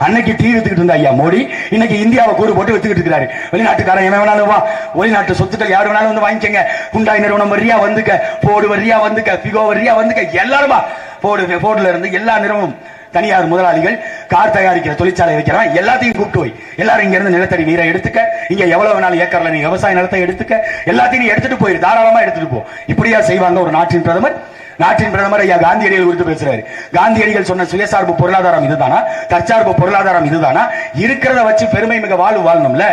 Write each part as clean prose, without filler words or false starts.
அன்னைக்கு தீ வித்துக்கிட்டு இருந்த ஐயா மோடி இன்னைக்கு இந்தியாவை கூறு போட்டு வித்துக்கிட்டு இருக்காரு. வெளிநாட்டுக்காரன் எவன் வேணாலும் வா, வெளிநாட்டு சொத்துக்கள் யாரு வேணாலும் வந்து வாங்கிக்கங்க, ஹுண்டாய் நிறுவனம் வரியா வந்துக்க, போர்டு வரியா வந்துக்க, பிகோ வரியா வந்துக்க, எல்லாருமா போர்டுல இருந்து எல்லா நிறுவனம், தனியார் முதலாளிகள், கார் தயாரிக்கிற தொழிற்சாலை வைக்கிறவன் எல்லாத்தையும் கூப்பிட்டு போய் எல்லாரும் இங்க இருந்து நிலத்தடி நீரை எடுத்துக்க, இங்க எவ்வளவு வேணாலும் ஏக்கர்ல நீ விவசாய நிலத்தை எடுத்துக்க, எல்லாத்தையும் எடுத்துட்டு போயிரு, தாராளமா எடுத்துட்டு போ. இப்படியா செய்வாங்க ஒரு நாட்டின் பிரதமர்? நாட்டின் பிரதமர் ஐயா காந்தியடிகள் குறித்து பேசுறாரு. காந்தியடிகள் சொன்ன சுயசார்பு பொருளாதாரம் இதுதானா? தற்சார்பு பொருளாதாரம் இதுதானா? இருக்கிறத வச்சு பெருமை மிக வாழணும்ல,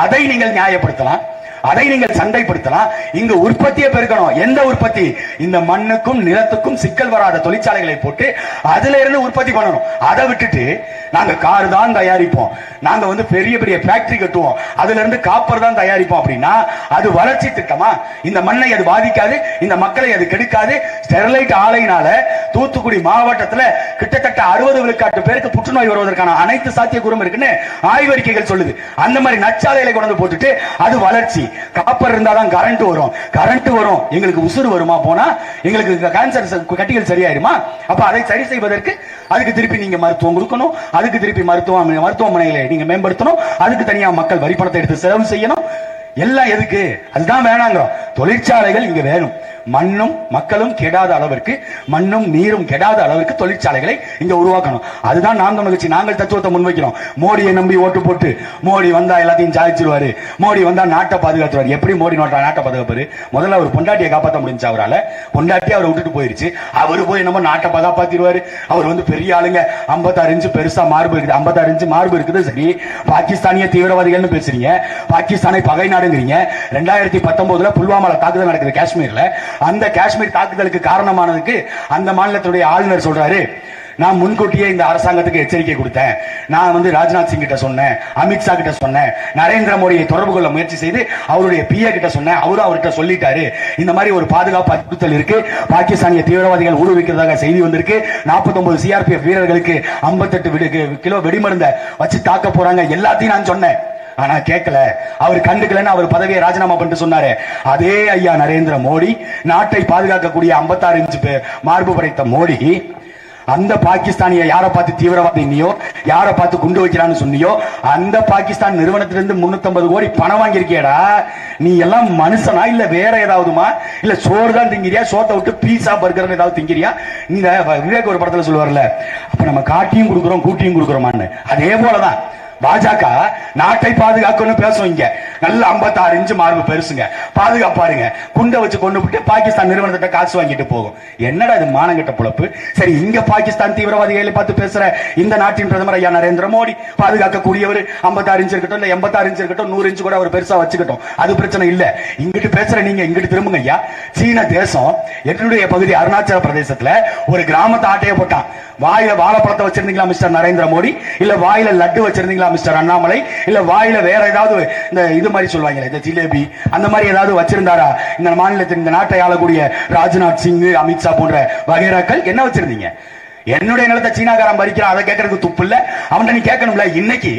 அதை நீங்கள் நியாயப்படுத்தலாம், அதை நீங்கள் சந்தைப்படுத்தலாம். இங்க உற்பத்தியை பெருக்கணும். எந்த உற்பத்தி? இந்த மண்ணுக்கும் நிலத்துக்கும் சிக்கல் வராத தொழிற்சாலைகளை போட்டு அதுல இருந்து உற்பத்தி பண்ணணும். அதை விட்டுட்டு நாங்க கார் தான் தயாரிப்போம், நாங்க வந்து பெரிய பெரிய ஃபேக்டரி கட்டுவோம், அதுல இருந்து காப்பர் தான் தயாரிப்போம் அப்படின்னா அது வளர்ச்சி திட்டமா? இந்த மண்ணை அது பாதிக்காது, இந்த மக்களை அது கெடுக்காது. ஸ்டெர்லைட் ஆலையினால தூத்துக்குடி மாவட்டத்தில் கிட்டத்தட்ட 60 விழுக்காட்டு பேருக்கு புற்றுநோய் வருவதற்கான அனைத்து சாத்தியக்கூறும் இருக்குன்னு ஆய்வறிக்கைகள் சொல்லுது. அந்த மாதிரி நச்சாலைகளை கொண்டு போட்டுட்டு அது வளர்ச்சி. காப்பர் இருந்தாதான் கரண்ட் வரும், கரண்ட் வரும், எங்களுக்கு உசுறு வருமா? போனா எங்களுக்கு கேன்சர் கட்டிகள் சரியாயிருமா? அப்ப அதை சரி செய்வதற்கு அதுக்கு திருப்பி நீங்க மருத்துவம் கொடுக்கணும், அதுக்கு திருப்பி மருத்துவமனைகளை நீங்க மேம்படுத்தணும், அதுக்கு தனியா மக்கள் வரி பணத்தை எடுத்து செலவு செய்யணும். எல்லாம் எதுக்கு? அதுதான் வேணாங்கிறோம். தொழிற்சாலைகள் இங்க வேணும். மண்ணும் மக்களும் கெடாத அளவிற்கு, மண்ணும் நீரும் கெடாத அளவிற்கு தொழிற்சாலைகளை இங்க உருவாக்கணும். அதுதான் நாம் தமிழர் கட்சி நாங்கள் தத்துவத்தை முன்வைக்கிறோம். மோடியை நம்பி ஓட்டு போட்டு மோடி வந்தா எல்லாத்தையும் சாதிச்சிருவாரு, மோடி வந்தா நாட்டை பாதுகாத்துவாரு. எப்படி மோடி நாட்டை பாதுகாப்பாரு? முதல்ல அவர் பொண்டாட்டியை காப்பாற்ற முடிஞ்சு, அவரால் பொண்டாட்டி அவரை விட்டுட்டு போயிருச்சு. அவரு போய் நம்ம நாட்டை காப்பாத்திடுவாரு. அவர் வந்து பெரிய ஆளுங்க, 56 இன்ச்சு பெருசா மார்பு இருக்குது, 56 இன்ச்சு மார்பு இருக்குது. சரி, பாகிஸ்தானிய தீவிரவாதிகள்னு பேசுறீங்க, பாகிஸ்தானை பகை நாடுங்கிறீங்க. 2019 புல்வாமால தாக்குதல் நடக்குது காஷ்மீர்ல. அந்த காஷ்மீர் தாக்குதலுக்கு காரணமானதுக்கு அந்த மாநிலத்துடைய ஆளுநர் சொல்றாரு, நான் முன்கூட்டியே இந்த அரசாங்கத்துக்கு எச்சரிக்கை கொடுத்தேன், நான் வந்து ராஜ்நாத் சிங் கிட்ட சொன்னேன், அமித்ஷா கிட்ட சொன்னேன், நரேந்திர மோடியை தொடர்பு கொள்ள முயற்சி செய்து அவருடைய பிஏ கிட்ட சொன்னேன், அவரும் அவர்கிட்ட சொல்லிட்டாரு, இந்த மாதிரி ஒரு பாதுகாப்பு அச்சுறுத்தல் இருக்கு, பாகிஸ்தானிய தீவிரவாதிகள் ஊடுருவிக்கிறதாக செய்தி வந்திருக்கு, 49 சிஆர்பிஎஃப் வீரர்களுக்கு 58 கிலோ வெடிமருந்த வச்சு தாக்க போறாங்க, எல்லாத்தையும் நான் சொன்னேன். ஆனா கேட்கல, அவர் கண்டுக்கலன்னு அவர் பதவியை ராஜினாமா பண்ணிட்டு சொன்னாரு. அதே ஐயா நரேந்திர மோடி, நாட்டை பாதுகாக்கக்கூடிய 56 இன்ச்சு மார்பு படைத்த மோடி, அந்த பாகிஸ்தானிய யாரை பார்த்து தீவிரவாதினியோ, யாரை பார்த்து குண்டு வைக்கிறான்னு சொன்னியோ, அந்த பாகிஸ்தான் நிறுவனத்திலிருந்து 350 கோடி பணம் வாங்கியிருக்கியடா. நீ எல்லாம் மனுஷனா இல்ல வேற ஏதாவதுமா? இல்ல சோறு தான் திங்கிறியா? சோத்தை விட்டு பீஸா பர்கர் ஏதாவது திங்கிறியா? இந்த விவேக் ஒரு படத்துல சொல்லுவார்ல, அப்ப நம்ம காட்டியும் கொடுக்குறோம் கூட்டியும் கொடுக்குறோமான்னு. அதே போலதான் பாஜக நாட்டை பாதுகாக்கணும் பேசும். இங்க நல்ல 56 இன்ச்சு மார்பு பெருசுங்க, பாதுகாப்பாருங்க, குண்டை வச்சு கொண்டு போட்டு பாகிஸ்தான் நிறுவனத்திட்ட காசு வாங்கிட்டு போகும். என்னடா இது மானங்கட்ட பொழப்பு? சரி, இங்க பாகிஸ்தான் தீவிரவாதிகளை பார்த்து பேசுற இந்த நாட்டின் பிரதமர் ஐயா நரேந்திர மோடி பாதுகாக்கக்கூடியவர் 56 இன்ச்சு இருக்கட்டும், இல்ல 86 இன்ச்சு இருக்கட்டும், 100 இன்ச்சு கூட அவர் பெருசா வச்சுக்கட்டும், அது பிரச்சனை இல்ல. இங்கிட்டு பேசுற நீங்க இங்கிட்டு திரும்புங்க ஐயா. சீன தேசம் என்னுடைய பகுதி அருணாச்சல பிரதேசத்துல ஒரு கிராமத்தை ஆட்டைய போட்டான். வாயில வாழைப்பழத்தை வச்சிருந்தீங்களா மிஸ்டர் நரேந்திர மோடி? இல்ல வாயில லட்டு வச்சிருந்தீங்களா மிஸ்டர் அண்ணாமலை? இல்ல வாயில வேற ஏதாவது இந்த இது மாதிரி சொல்லுவாங்க இந்த ஜிலேபி அந்த மாதிரி ஏதாவது வச்சிருந்தாரா இந்த மாநிலத்தின், இந்த நாட்டை ஆளக்கூடிய ராஜ்நாத் சிங், அமித்ஷா போன்ற வகைராக்கள்? என்ன வச்சிருந்தீங்க? என்னுடைய நிலத்தை சீனாக்காரன் பறிக்கிறான், அதை கேட்கறதுக்கு துப்பு இல்ல? அவன்கிட்ட நீ கேட்கணும்ல. இன்னைக்கு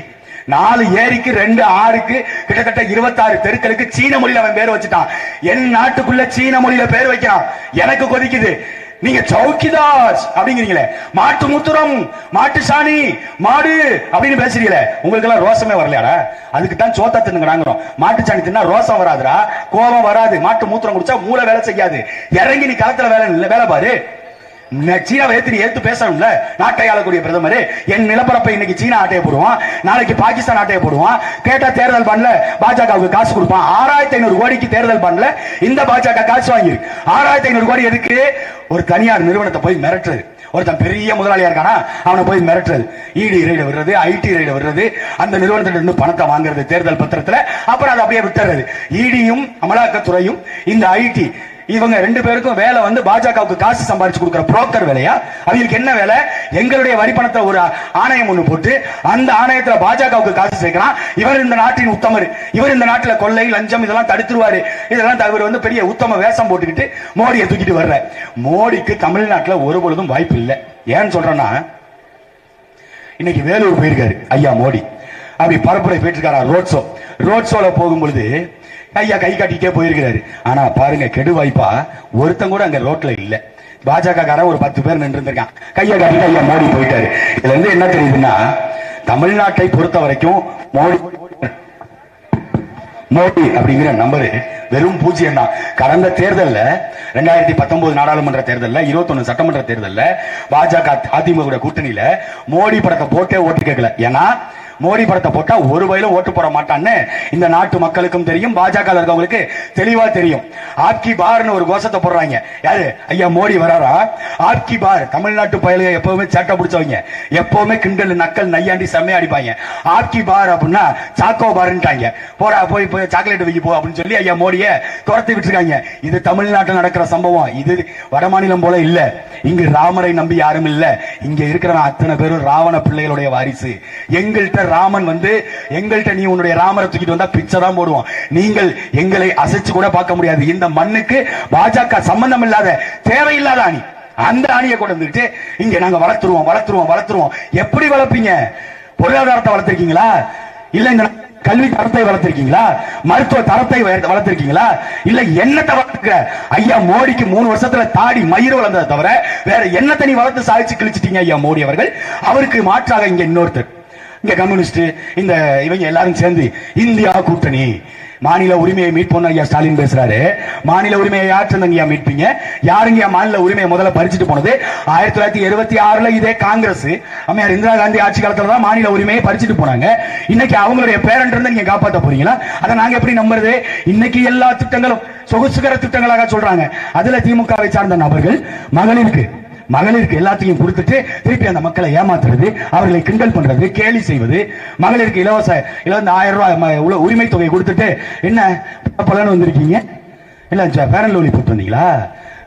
4 ஏரிக்கு 2 ஆறுக்கு கிட்டத்தட்ட 26 தெருக்களுக்கு சீன மொழியில அவன் பேர் வச்சுட்டான். என் நாட்டுக்குள்ள சீன மொழியில பேர் வைக்கிறான். எனக்கு கொதிக்குது. நீங்க சௌக்கிதார் அப்படிங்கிறீங்களே, மாட்டு மூத்திரம், மாட்டு சாணி, மாடு அப்படின்னு பேசுறீங்களே, உங்களுக்கு எல்லாம் ரோசமே வரலையாடா? அதுக்கு தான் சோத்தா தின்னுங்கிறாங்க. மாட்டு சாணி தின்னா ரோசம் வராதுடா, கோபம் வராது. மாட்டு மூத்திரம் குடிச்சா மூளை வேலை செய்யாது. இறங்கி நீ களத்துல வேலை பாரு. சீனாவை ஏத்து பேசணும்ல நாட்டை ஆளக்கூடிய பிரதமர். என் நிலப்பரப்பை இன்னைக்கு சீனா ஆட்டைய போடுவான், நாளைக்கு பாகிஸ்தான் ஆட்டைய போடுவான். கேட்டா தேர்தல் பண்ணல பாஜகவுக்கு காசு கொடுப்பான். 6500 கோடிக்கு தேர்தல் பண்ணல இந்த பாஜக காசு வாங்கி 6500 கோடி எதுக்கு? ஒரு தனியார் நிறுவனத்தை போய் மிரட்டுறது. ஒருத்தன் பெரிய முதலாளியா இருக்கானா அவனை போய் மிரட்டுறது, இடி ரைட விடுறது, ஐடி ரைட விடுறது, அந்த நிறுவனத்திட்ட இருந்து பணத்தை வாங்குறது தேர்தல் பத்திரத்துல, அப்புறம் அதை அப்படியே விட்டுறது. இடியும் அமலாக்கத்துறையும் இந்த ஐடி இவங்க 2 பேருக்கும் வேலை வந்து பாஜகவுக்கு காசு சம்பாதிச்சு கொடுக்கிற புரோக்கர் வேலையா? அவங்களுக்கு என்ன வேலை? எங்களுடைய வரி பணத்தை ஒரு ஆணையம் ஒண்ணு போட்டு அந்த ஆணையத்துல பாஜகவுக்கு காசு சேர்க்கிறான். இவர் இந்த நாட்டின் உத்தமர், இவர் இந்த நாட்டில் கொள்ளை லஞ்சம் இதெல்லாம் தடுத்துருவாரு, இதெல்லாம் இவர் வந்து பெரிய உத்தம வேஷம் போட்டுக்கிட்டு மோடியை தூக்கிட்டு வர்ற. மோடிக்கு தமிழ்நாட்டில் ஒரு பொழுதும் வாய்ப்பு இல்லை. ஏன்னு சொல்றேன்னா, இன்னைக்கு வேலூர் போயிருக்காரு ஐயா மோடி. அப்படி பரப்புரை போயிட்டு இருக்காரா ரோட் ஷோல போகும்பொழுது ஐயா கை காட்டிட்டே போயிருக்கிறாரு. ஆனா பாருங்க, கெடு வாய்ப்பா ஒருத்தன் கூட அங்க ரோட்ல இல்ல. பாஜக காரன் ஒரு 10 பேர் நின்று இருக்கான், கையை காட்டிட்டு ஐயா மோடி போயிட்டாரு. இதுல இருந்து என்ன தெரியுதுன்னா, தமிழ்நாட்டை பொறுத்த வரைக்கும் மோடி அப்படிங்கிற நம்பரு வெறும் 0 தான். கடந்த தேர்தல்ல 2019 நாடாளுமன்ற தேர்தல்ல 21 சட்டமன்ற தேர்தல்ல பாஜக அதிமுக கூட்டணியில மோடி படத்தை போட்டே ஓட்டு கேட்கல. ஏன்னா மோடி படத்தை போட்டா ஒரு வயல ஓட்டு போட மாட்டான்னு இந்த நாட்டு மக்களுக்கும் தெரியும், பாஜக இருக்கவங்களுக்கு தெளிவா தெரியும். ஆப்கி பார்னு ஒரு கோஷத்தை போடுறாங்க. யாரு? ஐயா மோடி வராரா? ஆப்கி பார். தமிழ்நாட்டு பயலுக எப்பவுமே சேட்டை பிடிச்சவங்க, எப்பவுமே கிண்டல் நக்கல் நையாண்டி செம்மையா அடிப்பாங்க. ஆப்கி பார் அப்படின்னா சாக்கோ பார்ன்ட்டாங்க. போடா போய் போய் சாக்லேட் வைக்க போ அப்படின்னு சொல்லி ஐயா மோடியை துரத்தி விட்டுருக்காங்க. இது தமிழ்நாட்டில் நடக்கிற சம்பவம். இது வட மாநிலம் போல இல்ல. இங்கு ராமரை நம்பி யாரும் இல்ல. இங்க இருக்கிற அத்தனை பேரும் ராவண பிள்ளைகளுடைய வாரிசு. எங்கள்கிட்ட ராமன் வந்து எங்கள்கிட்ட நீ உன்னுடைய ராமரை தூக்கிட்டு வந்தா பிச்சை தான் போடுவோம். நீங்கள் எங்களை அசைச்சு கூட பார்க்க முடியாது. இந்த மண்ணுக்கு பாஜக சம்பந்தம் இல்லாத தேவையில்லாத அணி. அந்த அணியை கொண்டு வந்துட்டு இங்க நாங்க வளர்த்துருவோம் வளர்த்துருவோம் வளர்த்துருவோம். எப்படி வளர்ப்பீங்க? பொருளாதாரத்தை வளர்த்திருக்கீங்களா? இல்ல இந்த கல்வி தரத்தை வளர்த்திருக்கீங்களா? மருத்துவ தரத்தை வளர்த்திருக்கீங்களா? இல்ல என்னத்தை வளர்த்துக்க? ஐயா மோடிக்கு 3 வருஷத்துல தாடி மயிர் வளர்ந்ததை தவிர வேற என்னத்தை நீ வளர்த்து சாதிச்சு கிழிச்சிட்டீங்க ஐயா மோடி அவர்கள். அவருக்கு மாற்றாக இங்க இன்னொருத்தர், இங்க கம்யூனிஸ்ட், இந்த இவங்க எல்லாரும் சேர்ந்து இந்தியா கூட்டணி மாநில உரிமையை மீட்போம் ஐயா ஸ்டாலின் பேசுறாரு. மாநில உரிமையை யாருங்க மீட்பீங்க? யாருங்க மாநில உரிமையை முதல்ல பறிச்சுட்டு போனது? 1976 இதே காங்கிரஸ் அம்மையார் இந்திரா காந்தி ஆட்சி காலத்துல தான் மாநில உரிமையை பறிச்சுட்டு போனாங்க. இன்னைக்கு அவங்களுடைய பேரண்ட் இருந்து நீங்க காப்பாற்ற போறீங்களா? அதை நாங்க எப்படி நம்புறது? இன்னைக்கு எல்லா திட்டங்களும் சொகுசுகர திட்டங்களாக சொல்றாங்க. அதுல திமுகவை சார்ந்த நபர்கள் மகளிருக்கு எல்லாத்தையும் கொடுத்துட்டு திருப்பி அந்த மக்களை ஏமாத்துறது, அவர்களை கிண்டல் பண்றது, கேலி செய்வது. மகளிருக்கு இலவச 1000 ரூபாய் உரிமை தொகை கொடுத்துட்டு என்ன பலன் வந்திருக்கீங்க? இல்ல பேரன் லோலி போட்டு வந்தீங்களா?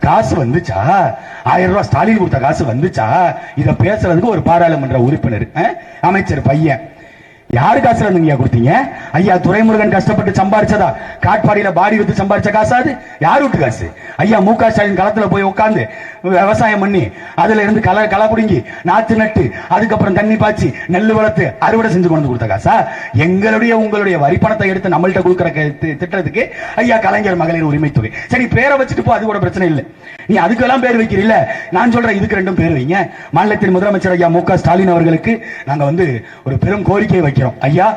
காசு வந்துச்சா? 1000 ரூபாய் ஸ்டாலின் கொடுத்த காசு வந்துச்சா? இத பேசுறதுக்கு ஒரு பாராளுமன்ற உறுப்பினர் அமைச்சர் பையன். யாரு காசுல நீங்க கொடுத்தீங்க? ஐயா துரைமுருகன் கஷ்டப்பட்டு சம்பாரிச்சதா? காட்பாடியில பாடி வித்து சம்பாரிச்ச காசாது? யாரு விட்டு காசு? ஐயா மு.க. ஸ்டாலின் களத்துல போய் உட்கார்ந்து விவசாயம் பண்ணி அதுல இருந்து களை புடுங்கி நாத்து நட்டு அதுக்கப்புறம் தண்ணி பாய்ச்சி நெல் வளர்த்து அறுவடை செஞ்சு கொண்டு கொடுத்த காசா? உங்களுடைய வரி பணத்தை எடுத்து நம்மள்ட்ட கொடுக்கிற திட்டத்துக்கு ஐயா கலைஞர் மகளிர் உரிமை தொகை. சரி பேரை வச்சுட்டு போ, அது கூட பிரச்சனை இல்லை. நீ அதுக்கெல்லாம் பேர் வைக்கிறீல்ல, நான் சொல்றேன் இதுக்கு 2 பேர் வைங்க. மாநிலத்தின் முதலமைச்சர் ஐயா மு.க. ஸ்டாலின் அவர்களுக்கு நாங்க வந்து ஒரு பெரும் கோரிக்கை வைக்கிறோம். ஐயா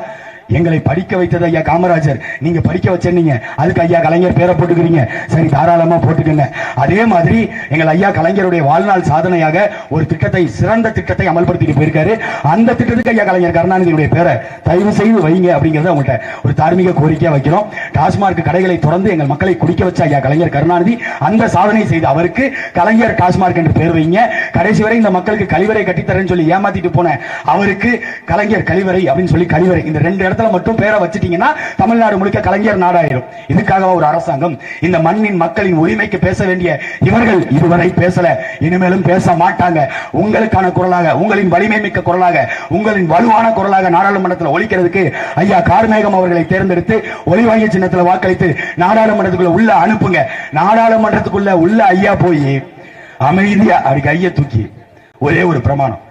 எங்களை படிக்க வைத்தது ஐயா காமராஜர், நீங்க படிக்க வச்சீங்க, அதுக்கு ஐயா கலைஞர் பேரை போட்டுக்கிறீங்க. சரி தாராளமா போட்டுக்கங்க. அதே மாதிரி எங்கள் ஐயா கலைஞருடைய வாழ்நாள் சாதனையாக ஒரு திட்டத்தை, சிறந்த திட்டத்தை அமல்படுத்திட்டு போயிருக்காரு. அந்த திட்டத்துக்கு ஐயா கலைஞர் கருணாநிதியுடைய பேரை தயவு செய்து வைங்க அப்படிங்கறத உங்கள்கிட்ட ஒரு தார்மீக கோரிக்கையா வைக்கிறோம். டாஸ்மார்க் கடைகளை தொடர்ந்து எங்கள் மக்களை குடிக்க வச்ச ஐயா கலைஞர் கருணாநிதி, அந்த சாதனை செய்த அவருக்கு கலைஞர் டாஸ்மார்க் என்று பேர் வைங்க. கடைசி வரை இந்த மக்களுக்கு கழிவறை கட்டித்தரேன்னு சொல்லி ஏமாத்திட்டு போன அவருக்கு கலைஞர் கழிவறை அப்படின்னு சொல்லி கழிவறை, இந்த 2 இடத்துல மட்டும் பேரை வச்சிட்டீங்கன்னா தமிழ்நாடு முழுக்க கலைஞர் நாடாயிரும். இதுக்காக ஒரு அரசாங்கம் இந்த மண்ணின் மக்களின் உரிமைக்கு பேச வேண்டிய இவர்கள் இதுவரை பேசல, இனிமேலும் பேச மாட்டாங்க. உங்களுக்கான குரலாக, உங்களின் வலிமை மிக்க குரலாக, உங்களின் வலுவான குரலாக நாடாளுமன்றத்தில் ஒலிக்கிறதுக்கு ஐயா கார்மேகம் அவர்களை தேர்ந்தெடுத்து ஒலிவாங்கிய சின்னத்தில் வாக்களித்து நாடாளுமன்றத்துக்குள்ள உள்ள அனுப்புங்க. நாடாளுமன்றத்துக்குள்ள உள்ள ஐயா போய் அமைதியா அதுக்கு ஐயா தூக்கி ஒரே ஒரு பிரமாணம்,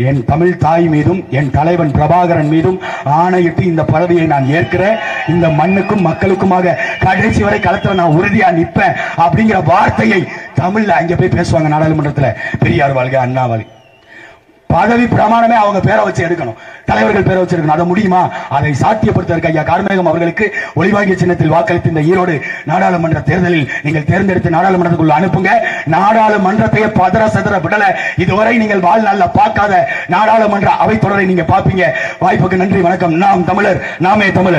என் தமிழ் தாய் மீதும் என் தலைவன் பிரபாகரன் மீதும் ஆணையிட்டு இந்த பதவியை நான் ஏற்கிறேன், இந்த மண்ணுக்கும் மக்களுக்குமாக கடைசி வரை களத்துல நான் உறுதியா நிற்பேன் அப்படிங்கிற வார்த்தையை தமிழ்ல அங்க போய் பேசுவாங்க நாடாளுமன்றத்துல. பெரியார் வாழ்க, அண்ணா வாழ்க. பதவி பிரமாணமே அவங்க பேரை வச்சு எடுக்கணும், தலைவர்கள் பேரை வச்சு எடுக்கணும். அதை முடியுமா? அதை சாத்தியப்படுத்த ஐயா கார்மேகம் அவர்களுக்கு ஒளிவாங்கிய சின்னத்தில் வாக்களித்து இந்த ஈரோடு நாடாளுமன்ற தேர்தலில் நீங்கள் தேர்ந்தெடுத்து நாடாளுமன்றத்துக்குள்ள அனுப்புங்க. நாடாளுமன்றத்தையே பதற சதற விடல. இதுவரை நீங்கள் வாழ்நாள்ல பார்க்காத நாடாளுமன்ற அவை தொடரை நீங்க பார்ப்பீங்க. வாய்ப்புக்கு நன்றி, வணக்கம். நாம் தமிழர், நாமே தமிழர்.